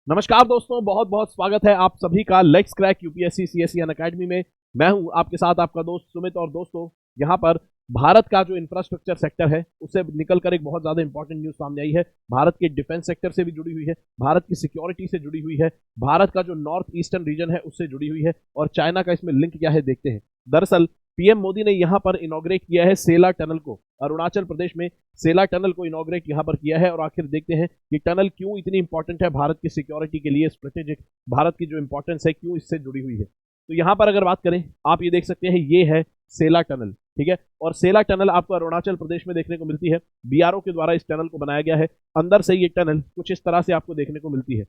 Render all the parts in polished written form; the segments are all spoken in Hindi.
नमस्कार दोस्तों, बहुत बहुत स्वागत है आप सभी का let's crack UPSC CSE academy में। मैं हूं आपके साथ आपका दोस्त सुमित। और दोस्तों, यहां पर भारत का जो इंफ्रास्ट्रक्चर सेक्टर है उससे निकलकर एक बहुत ज्यादा इंपॉर्टेंट न्यूज सामने आई है। भारत के डिफेंस सेक्टर से भी जुड़ी हुई है, भारत की सिक्योरिटी से जुड़ी हुई है, भारत का जो नॉर्थ ईस्टर्न रीजन है उससे जुड़ी हुई है और चाइना का इसमें लिंक क्या है देखते हैं। दरअसल पीएम मोदी ने यहां पर इनॉग्रेट किया है सेला टनल को, अरुणाचल प्रदेश में सेला टनल को इनॉग्रेट यहां पर किया है। और आखिर देखते हैं ये टनल क्यों इतनी इंपॉर्टेंट है भारत की सिक्योरिटी के लिए, स्ट्रेटेजिक भारत की जो इंपॉर्टेंस है क्यों इससे जुड़ी हुई है। तो यहां पर अगर बात करें, आप ये देख सकते हैं ये है सेला टनल, ठीक है। और सेला टनल आपको अरुणाचल प्रदेश में देखने को मिलती है, बीआरओ के द्वारा इस टनल को बनाया गया है। अंदर से ये टनल कुछ इस तरह से आपको देखने को मिलती है।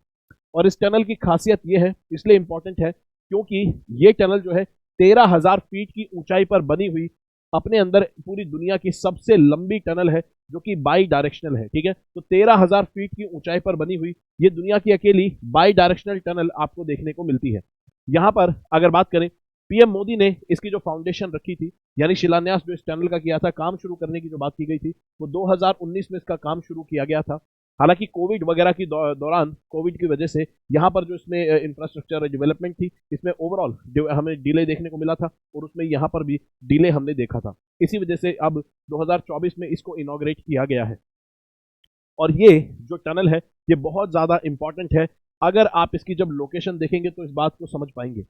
और इस टनल की खासियत ये है, इसलिए इंपॉर्टेंट है क्योंकि ये टनल जो है 13,000 फीट की ऊंचाई पर बनी हुई अपने अंदर पूरी दुनिया की सबसे लंबी टनल है जो कि बाई डायरेक्शनल है, ठीक है। तो 13,000 फीट की ऊंचाई पर बनी हुई ये दुनिया की अकेली बाई डायरेक्शनल टनल आपको देखने को मिलती है। यहां पर अगर बात करें, पीएम मोदी ने इसकी जो फाउंडेशन रखी थी, यानी शिलान्यास जो इस टनल का किया था, काम शुरू करने की जो बात की गई थी, वो 2019 में इसका काम शुरू किया गया था। हालांकि कोविड वगैरह की दौरान कोविड की वजह से यहाँ पर जो इसमें इंफ्रास्ट्रक्चर डेवलपमेंट थी, इसमें ओवरऑल हमें डिले देखने को मिला था और उसमें यहाँ पर भी डिले हमने देखा था। इसी वजह से अब 2024 में इसको इनॉग्रेट किया गया है। और ये जो टनल है ये बहुत ज़्यादा इंपॉर्टेंट है। अगर आप इसकी जब लोकेशन देखेंगे तो इस बात को समझ पाएंगे।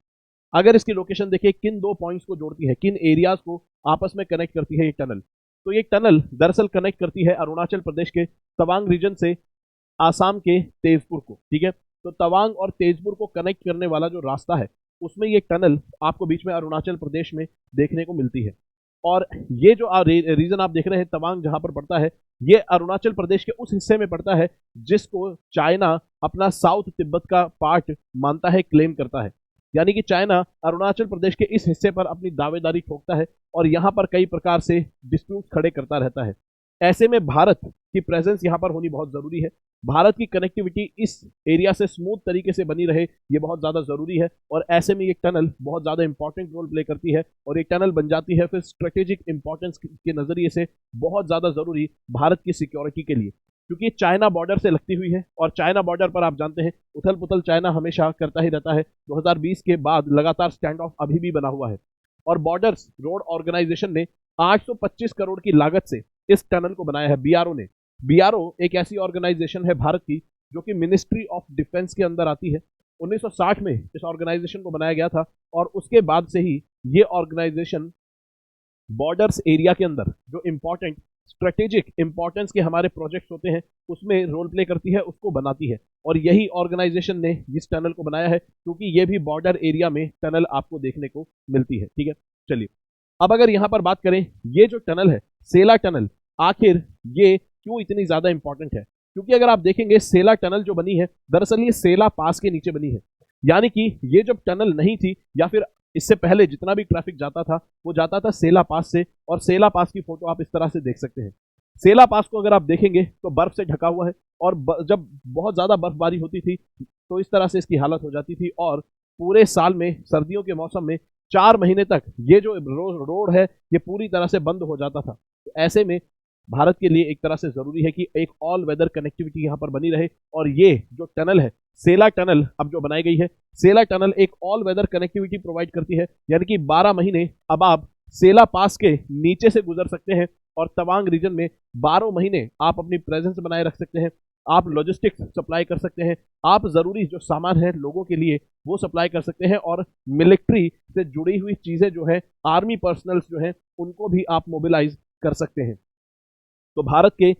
अगर इसकी लोकेशन देखिए, किन दो पॉइंट्स को जोड़ती है, किन एरियाज को आपस में कनेक्ट करती है ये टनल। तो ये टनल दरअसल कनेक्ट करती है अरुणाचल प्रदेश के तवांग रीजन से आसाम के तेजपुर को, ठीक है। तो तवांग और तेजपुर को कनेक्ट करने वाला जो रास्ता है उसमें ये टनल आपको बीच में अरुणाचल प्रदेश में देखने को मिलती है। और ये जो रीजन आप देख रहे हैं तवांग जहां पर पड़ता है, ये अरुणाचल प्रदेश के उस हिस्से में पड़ता है जिसको चाइना अपना साउथ तिब्बत का पार्ट मानता है, क्लेम करता है। यानी कि चाइना अरुणाचल प्रदेश के इस हिस्से पर अपनी दावेदारी ठोकता है और यहाँ पर कई प्रकार से डिस्प्यूट खड़े करता रहता है। ऐसे में भारत की प्रेजेंस यहाँ पर होनी बहुत जरूरी है। भारत की कनेक्टिविटी इस एरिया से स्मूथ तरीके से बनी रहे, ये बहुत ज़्यादा ज़रूरी है। और ऐसे में ये टनल बहुत ज़्यादा इंपॉर्टेंट रोल प्ले करती है और ये टनल बन जाती है फिर स्ट्रेटेजिक इंपॉर्टेंस के नज़रिए से बहुत ज़्यादा ज़रूरी भारत की सिक्योरिटी के लिए, क्योंकि चाइना बॉर्डर से लगती हुई है। और चाइना बॉर्डर पर आप जानते हैं उथल पुथल चाइना हमेशा करता ही रहता है। 2020 के बाद लगातार स्टैंड ऑफ अभी भी बना हुआ है। और बॉर्डर्स रोड ऑर्गेनाइजेशन ने 825 करोड़ की लागत से इस टनल को बनाया है, बीआरओ ने। बीआरओ एक ऐसी ऑर्गेनाइजेशन है भारत की जो कि मिनिस्ट्री ऑफ डिफेंस के अंदर आती है। 1960 में इस ऑर्गेनाइजेशन को बनाया गया था और उसके बाद से ही ये ऑर्गेनाइजेशन बॉर्डर्स एरिया के अंदर जो इंपॉर्टेंट स्ट्रेटेजिक इंपॉर्टेंस के हमारे प्रोजेक्ट्स होते हैं उसमें रोल प्ले करती है, उसको बनाती है। और यही ऑर्गेनाइजेशन ने इस टनल को बनाया है क्योंकि ये भी बॉर्डर एरिया में टनल आपको देखने को मिलती है, ठीक है। चलिए, अब अगर यहां पर बात करें, ये जो टनल है सेला टनल, आखिर ये क्यों इतनी ज्यादा इंपॉर्टेंट है। क्योंकि अगर आप देखेंगे सेला टनल जो बनी है दरअसल ये सेला पास के नीचे बनी है। यानी कि ये जब टनल नहीं थी या फिर इससे पहले जितना भी ट्रैफिक जाता था वो जाता था सेला पास से। और सेला पास की फोटो आप इस तरह से देख सकते हैं। सेला पास को अगर आप देखेंगे तो बर्फ से ढका हुआ है और जब बहुत ज्यादा बर्फबारी होती थी तो इस तरह से इसकी हालत हो जाती थी। और पूरे साल में सर्दियों के मौसम में 4 महीने तक ये जो रोड है ये पूरी तरह से बंद हो जाता था। तो ऐसे में भारत के लिए एक तरह से जरूरी है कि एक ऑल वेदर कनेक्टिविटी यहाँ पर बनी रहे। और ये जो टनल है सेला टनल अब जो बनाई गई है, सेला टनल एक ऑल वेदर कनेक्टिविटी प्रोवाइड करती है। यानी कि 12 महीने अब आप सेला पास के नीचे से गुजर सकते हैं और तवांग रीजन में 12 महीने आप अपनी प्रेजेंस बनाए रख सकते हैं। आप लॉजिस्टिक्स सप्लाई कर सकते हैं, आप जरूरी जो सामान है लोगों के लिए वो सप्लाई कर सकते हैं। और मिलिट्री से जुड़ी हुई चीजें जो है, आर्मी पर्सनल्स जो है उनको भी आप मोबिलाइज कर सकते हैं। तो भारत के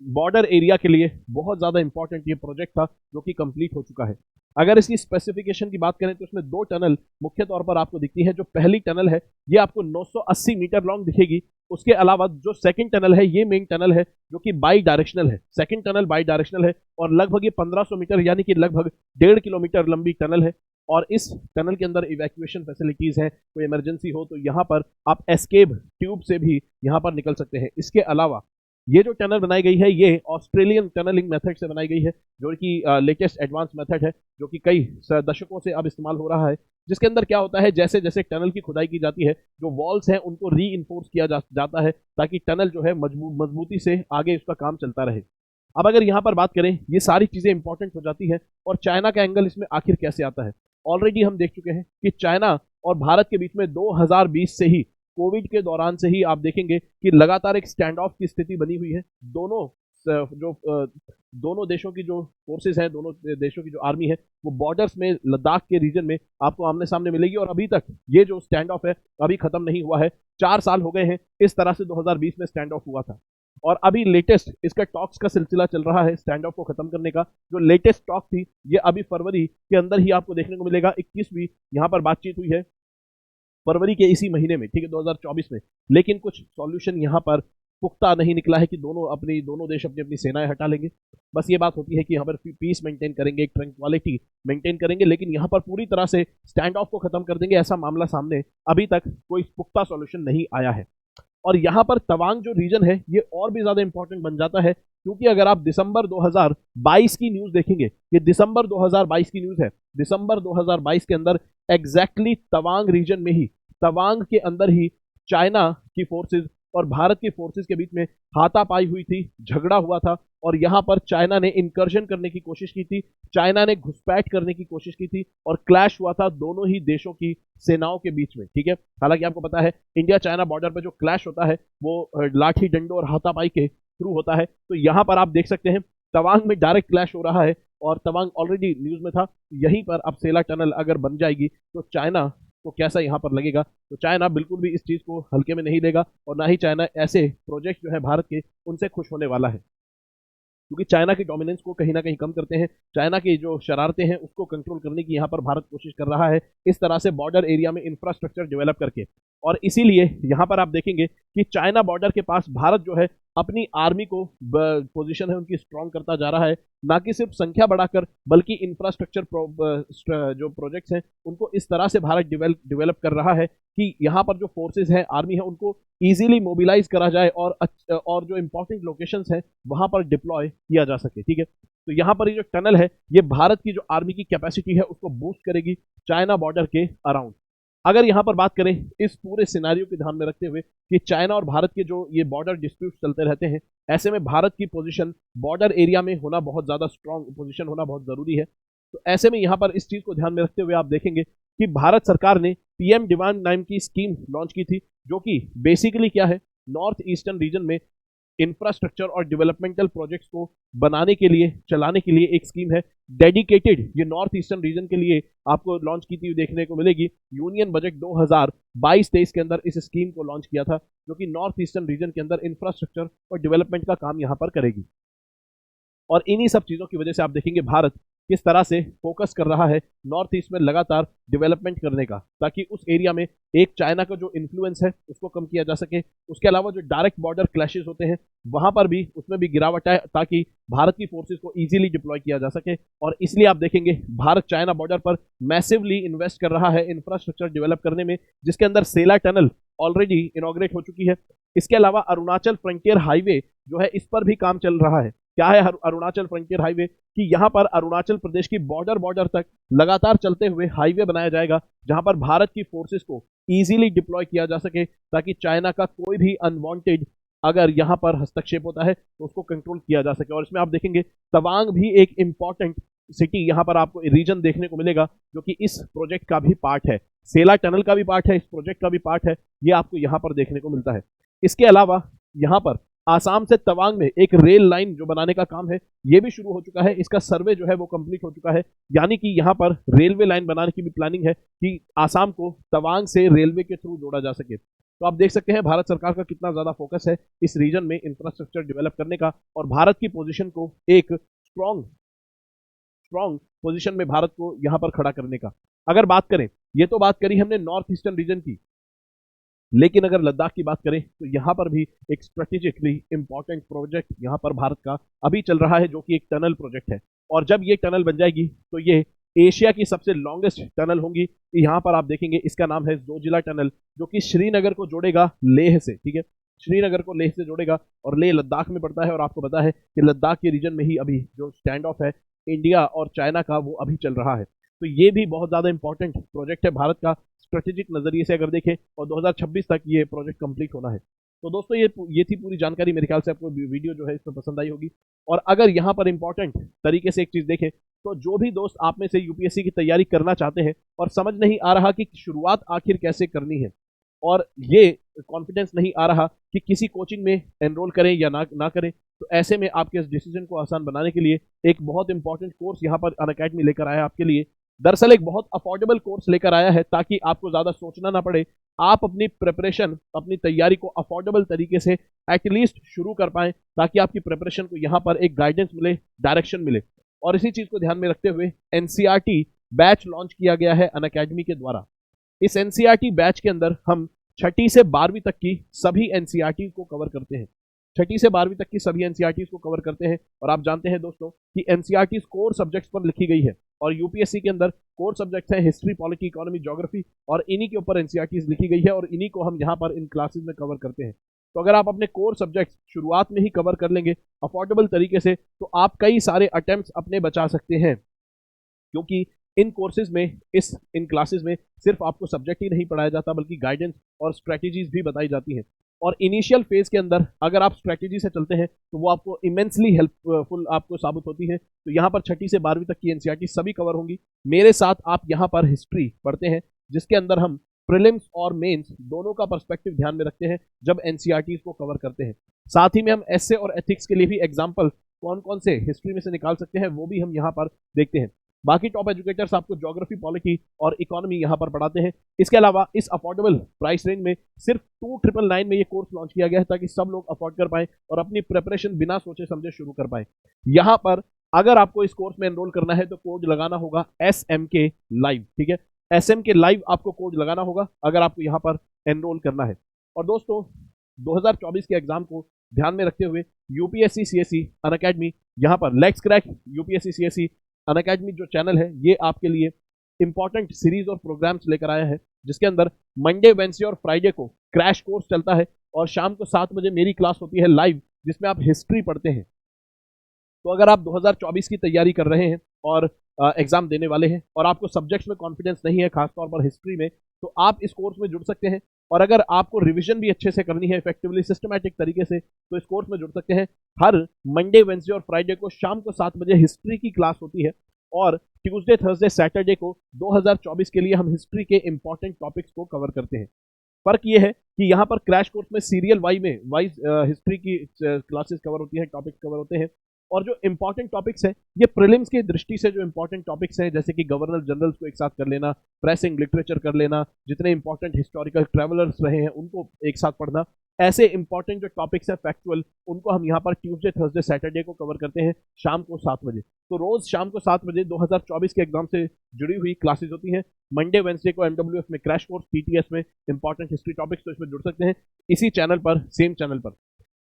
बॉर्डर एरिया के लिए बहुत ज़्यादा इंपॉर्टेंट ये प्रोजेक्ट था जो कि कंप्लीट हो चुका है। अगर इसकी स्पेसिफिकेशन की बात करें तो इसमें दो टनल मुख्य तौर पर आपको दिखती है। जो पहली टनल है ये आपको 980 मीटर लॉन्ग दिखेगी। उसके अलावा जो सेकंड टनल है ये मेन टनल है जो कि बाई डायरेक्शनल है। सेकंड टनल बाई डायरेक्शनल है और लगभग ये 1500 मीटर यानी कि लगभग 1.5 किलोमीटर लंबी टनल है। और इस टनल के अंदर इवैक्यूएशन फैसिलिटीज हैं, कोई इमरजेंसी हो तो यहाँ पर आप एस्केप ट्यूब से भी यहाँ पर निकल सकते हैं। इसके अलावा ये जो टनल बनाई गई है ये ऑस्ट्रेलियन टनलिंग मेथड से बनाई गई है जो कि लेटेस्ट एडवांस मेथड है जो कि कई दशकों से अब इस्तेमाल हो रहा है। जिसके अंदर क्या होता है, जैसे जैसे टनल की खुदाई की जाती है जो वॉल्स हैं उनको री इन्फोर्स किया जाता है ताकि टनल जो है मजबूती से आगे उसका काम चलता रहे। अब अगर यहाँ पर बात करें, ये सारी चीजें इंपॉर्टेंट हो जाती है, और चाइना का एंगल इसमें आखिर कैसे आता है। ऑलरेडी हम देख चुके हैं कि चाइना और भारत के बीच में 2020 से ही, कोविड के दौरान से ही आप देखेंगे कि लगातार एक स्टैंड ऑफ की स्थिति बनी हुई है। दोनों देशों की जो फोर्सेस हैं, दोनों देशों की जो आर्मी है, वो बॉर्डर्स में, लद्दाख के रीजन में आपको आमने सामने मिलेगी। और अभी तक ये जो स्टैंड ऑफ है अभी खत्म नहीं हुआ है। 4 साल हो गए हैं इस तरह से 2020 में स्टैंड ऑफ हुआ था, और अभी लेटेस्ट इसका टॉक्स का सिलसिला चल रहा है स्टैंड ऑफ को खत्म करने का। जो लेटेस्ट टॉक थी ये अभी फरवरी के अंदर ही आपको देखने को मिलेगा। 21वीं यहाँ पर बातचीत हुई है फरवरी के इसी महीने में, ठीक है, 2024 में। लेकिन कुछ सॉल्यूशन यहाँ पर पुख्ता नहीं निकला है कि दोनों देश अपनी अपनी सेनाएं हटा लेंगे। बस ये बात होती है कि यहाँ पर पीस मेंटेन करेंगे, एक ट्रैंक्विलिटी मेंटेन करेंगे, लेकिन यहाँ पर पूरी तरह से स्टैंड ऑफ को खत्म कर देंगे, ऐसा मामला सामने अभी तक कोई पुख्ता सॉल्यूशन नहीं आया है। और यहाँ पर तवांग जो रीजन है ये और भी ज्यादा इंपॉर्टेंट बन जाता है, क्योंकि अगर आप दिसंबर 2022 की न्यूज देखेंगे, ये दिसंबर 2022 की न्यूज है। दिसंबर 2022 के अंदर एग्जैक्टली तवांग रीजन में ही, तवांग के अंदर ही चाइना की फोर्सेस और भारत की फोर्सेस के बीच में हाथापाई हुई थी, झगड़ा हुआ था, और यहां पर चाइना ने इंकर्जन करने की कोशिश की थी, चाइना ने घुसपैठ करने की कोशिश की थी, और क्लैश हुआ था दोनों ही देशों की सेनाओं के बीच में, ठीक है। हालांकि आपको पता है इंडिया चाइना बॉर्डर पर जो क्लैश होता है वो लाठी डंडों और हाथापाई के थ्रू होता है। तो यहां पर आप देख सकते हैं तवांग में डायरेक्ट क्लैश हो रहा है, और तवांग ऑलरेडी न्यूज में था। यहीं पर अब सेला टनल अगर बन जाएगी तो चाइना को कैसा यहाँ पर लगेगा। तो चाइना बिल्कुल भी इस चीज को हल्के में नहीं लेगा, और ना ही चाइना ऐसे प्रोजेक्ट जो है भारत के उनसे खुश होने वाला है, क्योंकि चाइना की डोमिनेंस को कहीं ना कहीं कम करते हैं, चाइना की जो शरारतें हैं उसको कंट्रोल करने की यहाँ पर भारत कोशिश कर रहा है, इस तरह से बॉर्डर एरिया में इंफ्रास्ट्रक्चर डेवलप करके। और इसीलिए यहाँ पर आप देखेंगे कि चाइना बॉर्डर के पास भारत जो है अपनी आर्मी को, पोजीशन है उनकी, स्ट्रॉन्ग करता जा रहा है, ना कि सिर्फ संख्या बढ़ाकर बल्कि इंफ्रास्ट्रक्चर जो प्रोजेक्ट्स हैं उनको इस तरह से भारत डेवलप कर रहा है कि यहाँ पर जो फोर्सेज है, आर्मी है, उनको इजीली मोबिलाइज करा जाए, और जो इंपॉर्टेंट लोकेशंस हैं वहां पर डिप्लॉय किया जा सके, ठीक है। तो यहाँ पर ये जो टनल है ये भारत की जो आर्मी की कैपेसिटी है उसको बूस्ट करेगी चाइना बॉर्डर के अराउंड। अगर यहाँ पर बात करें इस पूरे सिनारियो के ध्यान में रखते हुए कि चाइना और भारत के जो ये बॉर्डर डिस्प्यूट चलते रहते हैं, ऐसे में भारत की पोजीशन बॉर्डर एरिया में होना बहुत ज्यादा स्ट्रांग पोजीशन होना बहुत जरूरी है। तो ऐसे में यहाँ पर इस चीज को ध्यान में रखते हुए आप देखेंगे कि भारत सरकार ने पीएम डिमांड नाम की स्कीम लॉन्च की थी, जो कि बेसिकली क्या है, नॉर्थ ईस्टर्न रीजन में इंफ्रास्ट्रक्चर और डेवलपमेंटल प्रोजेक्ट्स को बनाने के लिए, चलाने के लिए एक स्कीम है डेडिकेटेड। ये नॉर्थ ईस्टर्न रीजन के लिए आपको लॉन्च की हुई देखने को मिलेगी। यूनियन बजट 2022-23 के अंदर इस स्कीम को लॉन्च किया था, जो कि नॉर्थ ईस्टर्न रीजन के अंदर इंफ्रास्ट्रक्चर और डेवलपमेंट का काम यहां पर करेगी। और इन्हीं सब चीजों की वजह से आप देखेंगे भारत किस तरह से फोकस कर रहा है नॉर्थ ईस्ट में लगातार डेवलपमेंट करने का, ताकि उस एरिया में एक चाइना का जो इन्फ्लुएंस है उसको कम किया जा सके। उसके अलावा जो डायरेक्ट बॉर्डर क्लैशेस होते हैं वहां पर भी, उसमें भी गिरावट आए, ताकि भारत की फोर्सेस को इजीली डिप्लॉय किया जा सके। और इसलिए आप देखेंगे भारत चाइना बॉर्डर पर मैसिवली इन्वेस्ट कर रहा है इंफ्रास्ट्रक्चर डेवलप करने में, जिसके अंदर सेला टनल ऑलरेडी इनॉग्रेट हो चुकी है। इसके अलावा अरुणाचल फ्रंटियर हाईवे जो है, इस पर भी काम चल रहा है। क्या है अरुणाचल फ्रंटियर हाईवे, कि यहां पर अरुणाचल प्रदेश की बॉर्डर तक लगातार चलते हुए हाईवे बनाया जाएगा, जहां पर भारत की फोर्सेस को इजीली डिप्लॉय किया जा सके, ताकि चाइना का कोई भी अनवांटेड अगर यहां पर हस्तक्षेप होता है तो उसको कंट्रोल किया जा सके। और इसमें आप देखेंगे तवांग भी एक इंपॉर्टेंट सिटी यहां पर आपको रीजन देखने को मिलेगा, जो कि इस प्रोजेक्ट का भी पार्ट है, सेला टनल का भी पार्ट है, इस प्रोजेक्ट का भी पार्ट है, ये आपको यहां पर देखने को मिलता है। इसके अलावा यहां पर आसाम से तवांग में एक रेल लाइन जो बनाने का काम है ये भी शुरू हो चुका है, इसका सर्वे जो है वो कंप्लीट हो चुका है। यानी कि यहाँ पर रेलवे लाइन बनाने की भी प्लानिंग है कि आसाम को तवांग से रेलवे के थ्रू जोड़ा जा सके। तो आप देख सकते हैं भारत सरकार का कितना ज्यादा फोकस है इस रीजन में इंफ्रास्ट्रक्चर डेवलप करने का, और भारत की पोजीशन को एक स्ट्रॉन्ग पोजीशन में भारत को यहाँ पर खड़ा करने का। अगर बात करें, ये तो बात करी हमने नॉर्थ ईस्टर्न रीजन की, लेकिन अगर लद्दाख की बात करें तो यहां पर भी एक स्ट्रेटेजिकली इंपॉर्टेंट प्रोजेक्ट यहां पर भारत का अभी चल रहा है, जो कि एक टनल प्रोजेक्ट है। और जब ये टनल बन जाएगी तो ये एशिया की सबसे लॉन्गेस्ट टनल होंगी। यहां पर आप देखेंगे इसका नाम है जोजिला टनल, जो कि श्रीनगर को जोड़ेगा लेह से, ठीक है, श्रीनगर को लेह से जोड़ेगा, और लेह लद्दाख में पड़ता है। और आपको पता है कि लद्दाख के रीजन में ही अभी जो स्टैंड ऑफ है इंडिया और चाइना का वो अभी चल रहा है। तो ये भी बहुत ज्यादा इंपॉर्टेंट प्रोजेक्ट है भारत का स्ट्रेटेजिक नजरिए से अगर देखें, और 2026 तक ये प्रोजेक्ट कंप्लीट होना है। तो दोस्तों ये थी पूरी जानकारी। मेरे ख्याल से आपको वीडियो जो है इसमें पसंद आई होगी। और अगर यहाँ पर इंपॉर्टेंट तरीके से एक चीज देखें तो जो भी दोस्त आप में से यूपीएससी की तैयारी करना चाहते हैं और समझ नहीं आ रहा कि शुरुआत आखिर कैसे करनी है, और ये कॉन्फिडेंस नहीं आ रहा कि किसी कोचिंग में एनरोल करें या ना करें, तो ऐसे में आपके इस डिसीजन को आसान बनाने के लिए एक बहुत इंपॉर्टेंट कोर्स यहाँ पर अनअकैडमी लेकर आया है आपके लिए। दरअसल एक बहुत अफोर्डेबल कोर्स लेकर आया है ताकि आपको ज्यादा सोचना ना पड़े, आप अपनी प्रिपरेशन, अपनी तैयारी को अफोर्डेबल तरीके से एटलीस्ट शुरू कर पाएं, ताकि आपकी प्रिपरेशन को यहाँ पर एक गाइडेंस मिले, डायरेक्शन मिले। और इसी चीज को ध्यान में रखते हुए एनसीईआरटी बैच लॉन्च किया गया है अनअकैडमी के द्वारा। इस एनसीईआरटी बैच के अंदर हम 6ठी से 12वीं तक की सभी एनसीईआरटी को कवर करते हैं। 6ठी से 12वीं तक की सभी एनसीईआरटी को कवर करते हैं। और आप जानते हैं दोस्तों कि एनसीईआरटी कोर सब्जेक्ट्स पर लिखी गई है, और यूपीएससी के अंदर कोर सब्जेक्ट्स हैं हिस्ट्री, पॉलिटी, इकोनॉमी, ज्योग्राफी, और इन्हीं के ऊपर एनसीईआरटी लिखी गई है, और इन्हीं को हम यहाँ पर इन क्लासेस में कवर करते हैं। तो अगर आप अपने कोर सब्जेक्ट्स शुरुआत में ही कवर कर लेंगे अफोर्डेबल तरीके से, तो आप कई सारे अटेम्प्ट्स अपने बचा सकते हैं। क्योंकि इन कोर्सेज में, इन क्लासेस में सिर्फ आपको सब्जेक्ट ही नहीं पढ़ाया जाता, बल्कि गाइडेंस और स्ट्रेटेजीज भी बताई जाती हैं। और इनिशियल फेज के अंदर अगर आप स्ट्रेटेजी से चलते हैं तो वो आपको इमेंसली हेल्पफुल आपको साबित होती है। तो यहाँ पर 6ठी से 12वीं तक की एनसीईआरटी सभी कवर होंगी। मेरे साथ आप यहाँ पर हिस्ट्री पढ़ते हैं, जिसके अंदर हम प्रीलिम्स और मेंस दोनों का पर्सपेक्टिव ध्यान में रखते हैं जब एनसीईआरटी को कवर करते हैं। साथ ही में हम एसए और एथिक्स के लिए भी एग्जाम्पल कौन कौन से हिस्ट्री में से निकाल सकते हैं वो भी हम यहाँ पर देखते हैं। बाकी टॉप एजुकेटर्स आपको ज्योग्राफी, पॉलिटी और इकोनॉमी यहाँ पर पढ़ाते हैं। इसके अलावा इस अफोर्डेबल प्राइस रेंज में सिर्फ 2999 में ये कोर्स लॉन्च किया गया है, ताकि सब लोग अफोर्ड कर पाएं और अपनी प्रिपरेशन बिना सोचे समझे शुरू कर पाएं। यहाँ पर अगर आपको इस कोर्स में एनरोल करना है तो कोड लगाना होगा SMK लाइव, ठीक है। SMK लाइव आपको कोड लगाना होगा अगर आपको यहाँ पर एनरोल करना है। और दोस्तों 2024 के एग्जाम को ध्यान में रखते हुए यूपीएससी सीएसई अनअकैडमी यहाँ पर let's crack UPSC CSE Unacademy जो चैनल है, ये आपके लिए इंपॉर्टेंट सीरीज और प्रोग्राम्स लेकर आया है, जिसके अंदर मंडे, वेडनेसडे और फ्राइडे को क्रैश कोर्स चलता है, और शाम को 7 बजे मेरी क्लास होती है लाइव, जिसमें आप हिस्ट्री पढ़ते हैं। तो अगर आप 2024 की तैयारी कर रहे हैं और एग्जाम देने वाले हैं और आपको सब्जेक्ट्स में कॉन्फिडेंस नहीं है, खासतौर पर हिस्ट्री में, तो आप इस कोर्स में जुड़ सकते हैं। और अगर आपको रिवीजन भी अच्छे से करनी है, इफेक्टिवली सिस्टमैटिक तरीके से, तो इस कोर्स में जुड़ सकते हैं। हर मंडे, वेडनेसडे और फ्राइडे को शाम को 7 बजे हिस्ट्री की क्लास होती है, और ट्यूसडे, थर्सडे, सैटरडे को 2024 के लिए हम हिस्ट्री के इंपॉर्टेंट टॉपिक्स को कवर करते हैं। फर्क ये है कि यहाँ पर क्रैश कोर्स में सीरियल वाइज हिस्ट्री की क्लासेस कवर होती है, टॉपिक्स कवर होते हैं, और जो इंपॉर्टेंट टॉपिक्स हैं ये प्रीलिम्स की दृष्टि से जो इंपॉर्टेंट टॉपिक्स हैं, जैसे कि गवर्नर जनरल्स को एक साथ कर लेना, प्रेसिंग लिटरेचर कर लेना, जितने इंपॉर्टेंट हिस्टोरिकल ट्रैवलर्स रहे हैं उनको एक साथ पढ़ना, ऐसे इंपॉर्टेंट जो टॉपिक्स हैं फैक्चुअल, उनको हम यहाँ पर ट्यूसडे, थर्सडे, सैटरडे को कवर करते हैं शाम को 7 बजे। तो रोज शाम को 7 बजे 2024 के एग्जाम से जुड़ी हुई क्लासेस होती हैं। मंडे, वेडनेसडे को MWF में क्रैश कोर्स, TTS में इंपॉर्टेंट हिस्ट्री टॉपिक्स, तो इसमें जुड़ सकते हैं इसी चैनल पर, सेम चैनल पर।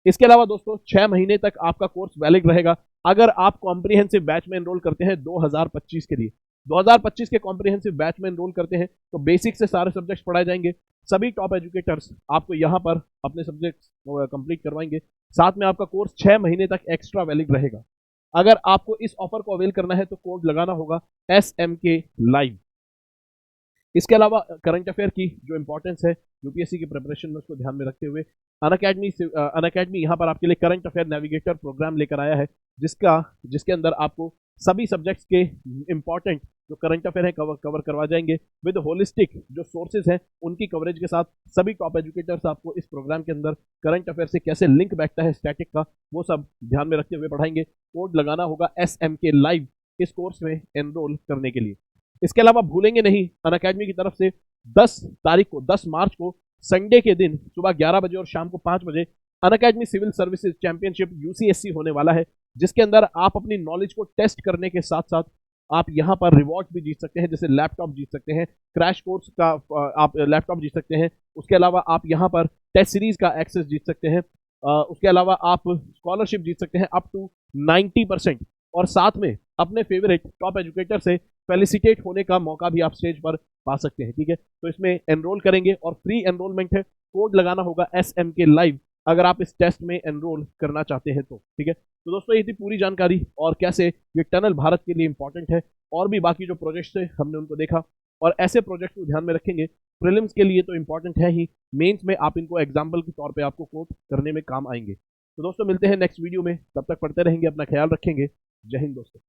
इसके अलावा दोस्तों 6 महीने तक आपका कोर्स वैलिड रहेगा अगर आप कॉम्प्रिहेंसिव बैच में एनरोल करते हैं 2025 के लिए। 2025 के कॉम्प्रिहेंसिव बैच में एनरोल करते हैं तो बेसिक से सारे सब्जेक्ट्स पढ़ाए जाएंगे। सभी टॉप एजुकेटर्स आपको यहाँ पर अपने सब्जेक्ट्स कंप्लीट करवाएंगे, साथ में आपका कोर्स 6 महीने तक एक्स्ट्रा वैलिड रहेगा। अगर आपको इस ऑफर को अवेल करना है तो कोड लगाना होगा SMK लाइव। इसके अलावा करंट अफेयर की जो इंपॉर्टेंस है यूपीएससी की प्रिपरेशन में, उसको ध्यान में रखते हुए अनअकैडमी यहाँ पर आपके लिए करंट अफेयर नेविगेटर प्रोग्राम लेकर आया है, जिसके अंदर आपको सभी सब्जेक्ट्स के इंपॉर्टेंट जो करंट अफेयर है कवर करवा जाएंगे विद होलिस्टिक जो सोर्सेज हैं उनकी कवरेज के साथ। सभी टॉप एजुकेटर्स आपको इस प्रोग्राम के अंदर करंट अफेयर से कैसे लिंक बैठता है स्टैटिक का, वो सब ध्यान में रखते हुए पढ़ाएंगे। कोड लगाना होगा SMK लाइव इस कोर्स में एनरोल करने के लिए। इसके अलावा भूलेंगे नहीं, अनअकैडमी की तरफ से 10 मार्च को संडे के दिन सुबह 11 बजे और शाम को 5 बजे Unacademy civil services championship UCSC होने वाला है, जिसके अंदर आप अपनी नॉलेज को टेस्ट करने के साथ साथ आप यहाँ पर रिवॉर्ड भी जीत सकते हैं, जैसे लैपटॉप जीत सकते हैं, क्रैश कोर्स का आप लैपटॉप जीत सकते हैं। उसके अलावा आप यहाँ पर टेस्ट सीरीज का एक्सेस जीत सकते हैं। उसके अलावा आप स्कॉलरशिप जीत सकते हैं अप टू 90%, और साथ में अपने फेवरेट टॉप एजुकेटर से फेलिसिटेट होने का मौका भी आप स्टेज पर पा सकते हैं। ठीक है, तो इसमें एनरोल करेंगे और फ्री एनरोलमेंट है। कोड लगाना होगा SMK लाइव अगर आप इस टेस्ट में एनरोल करना चाहते हैं तो। ठीक है, तो दोस्तों ये थी पूरी जानकारी और कैसे ये टनल भारत के लिए इंपॉर्टेंट है, और भी बाकी जो प्रोजेक्ट्स थे हमने उनको देखा। और ऐसे प्रोजेक्ट को ध्यान में रखेंगे। प्रीलिम्स के लिए तो इंपॉर्टेंट है ही, मेंस में आप इनको एग्जाम्पल के तौर पे आपको कोट करने में काम आएंगे। तो दोस्तों मिलते हैं नेक्स्ट वीडियो में, तब तक पढ़ते रहेंगे, अपना ख्याल रखेंगे। जय हिंद दोस्तों।